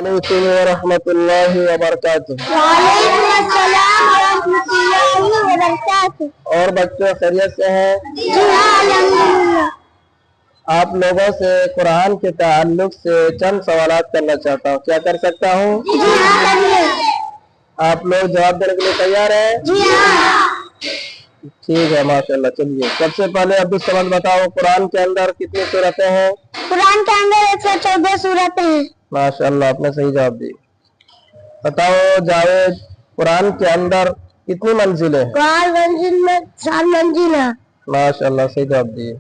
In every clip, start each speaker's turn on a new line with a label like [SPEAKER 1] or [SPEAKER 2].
[SPEAKER 1] वालेकुम रहमतुल्लाहि व बरकातुहू।
[SPEAKER 2] वालेकुम अस्सलाम रहमतुल्लाहि व बरकातुहू।
[SPEAKER 1] और बच्चों खैरियत से हैं?
[SPEAKER 2] जी हाँ, अल्हम्दुलिल्लाह।
[SPEAKER 1] आप लोगों से कुरान के ताल्लुक से चंद सवालात करना चाहता हूँ, क्या कर सकता हूँ?
[SPEAKER 2] जी हाँ, करिए।
[SPEAKER 1] आप लोग जवाब देने के लिए तैयार हैं?
[SPEAKER 2] जी हाँ।
[SPEAKER 1] ठीक है, माशाल्लाह। चलिए, सबसे पहले अब्दुल समद बताओ, कुरान के अंदर कितनी सूरतें हैं?
[SPEAKER 2] कुरान के अंदर 114 सूरतें हैं।
[SPEAKER 1] माशाल्लाह, आपने सही जवाब दी। बताओ जावेद, कुरान के अंदर कितनी मंजिलें हैं?
[SPEAKER 2] कुरान मंजिल में 4 मंजिल है।
[SPEAKER 1] माशाल्लाह, सही जवाब दिए।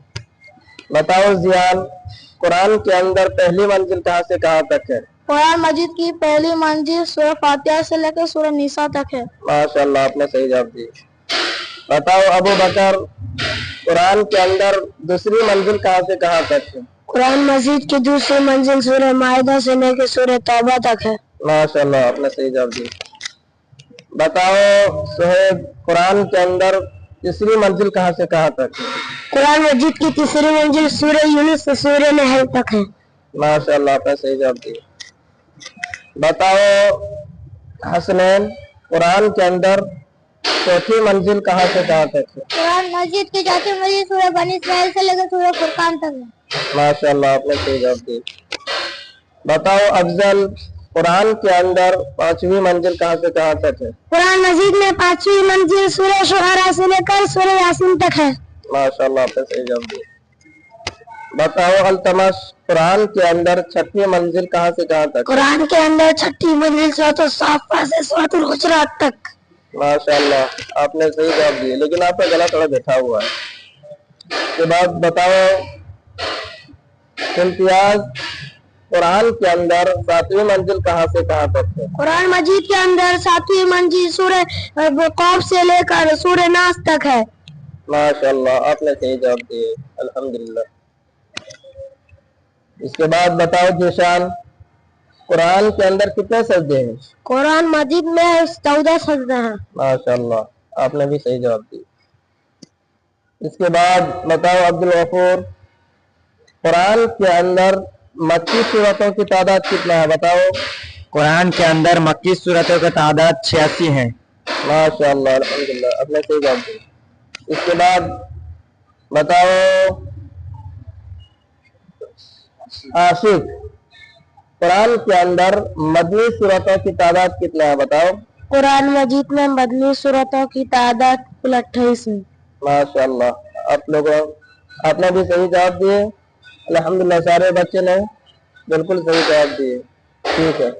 [SPEAKER 1] बताओ जियान, कुरान के अंदर पहली मंजिल कहाँ से कहाँ तक है?
[SPEAKER 2] कुरान मजीद की पहली मंजिल सूरह फातिहा से लेकर सूरह निसा तक है।
[SPEAKER 1] माशाल्लाह, आपने सही जवाब दी। बताओ अबू बकर, कुरान के अंदर दूसरी मंजिल कहाँ से कहाँ तक है?
[SPEAKER 2] कुरान मजीद की दूसरी मंजिल सूरह माइदा से लेकर सूरह तौबा तक है।
[SPEAKER 1] माशाल्लाह, आपने सही जवाब दी। बताओ सुहेब, कुरान के अंदर तीसरी मंजिल कहाँ से कहाँ तक है?
[SPEAKER 2] कुरान मजीद की तीसरी मंजिल सूरह यूनुस से सूरह नहल तक है।
[SPEAKER 1] माशाल्लाह, आपने सही जवाब दी। बताओ हसनैन, कुरान के अंदर चौथी मंजिल कहाँ से कहाँ तक है?
[SPEAKER 2] कुरान मजीद की चौथी मंजिल सूरह बनी इसराइल से लेकर सूरह फुरकान तक है।
[SPEAKER 1] माशाल्लाह, आपने सही जवाब दी। बताओ अफजल, कुरान के अंदर पांचवी मंजिल कहाँ से कहाँ तक है?
[SPEAKER 2] कुरान मजीद में पांचवी मंजिल सूरह शुआरा से लेकर सूरह यासीन तक है।
[SPEAKER 1] माशाल्लाह, आपने सही जवाब दी। बताओ अल्तमश, कुरान के अंदर छठी मंजिल कहाँ से कहाँ तक?
[SPEAKER 2] कुरान के अंदर छठी मंजिल सूरह साफ़ात से सूरह हुजरात तक।
[SPEAKER 1] माशाल्लाह, आपने सही जवाब दिए, लेकिन आपका गला थोड़ा बैठा हुआ है। उसके बाद बताओ इम्तियाज, कुरान के अंदर सातवीं मंजिल कहाँ से कहाँ तक है?
[SPEAKER 2] कुरान मजीद के अंदर सातवीं मंजिल सूरह कौफ से लेकर सूरह नास तक है।
[SPEAKER 1] माशाल्लाह, आपने सही जवाब दिए, अल्हम्दुलिल्लाह। इसके बाद बताओ जिशान, कुरान के अंदर कितने सजदे हैं?
[SPEAKER 2] कुरान मजीद में 14 सजदे हैं।
[SPEAKER 1] माशाल्लाह, आपने भी सही जवाब दी। इसके बाद बताओ अब्दुल गफूर, कुरान के अंदर मक्की सूरतों की तादाद कितना है? बताओ।
[SPEAKER 3] कुरान के अंदर मक्की सूरतों की तादाद 86 है।
[SPEAKER 1] माशाल्लाह, अल्हम्दुलिल्लाह, आपने सही जवाब दी। इसके बाद बताओ आशिक, कुरान के अंदर मदनी सूरतों की तादाद कितना है? बताओ।
[SPEAKER 2] कुरान मजीद में मदनी सूरतों की तादाद कुल 28 है।
[SPEAKER 1] माशाल्लाह, आप लोगों आपने भी सही जवाब दिए, अल्हम्दुलिल्लाह। सारे बच्चे ने बिल्कुल सही जवाब दिए। ठीक है।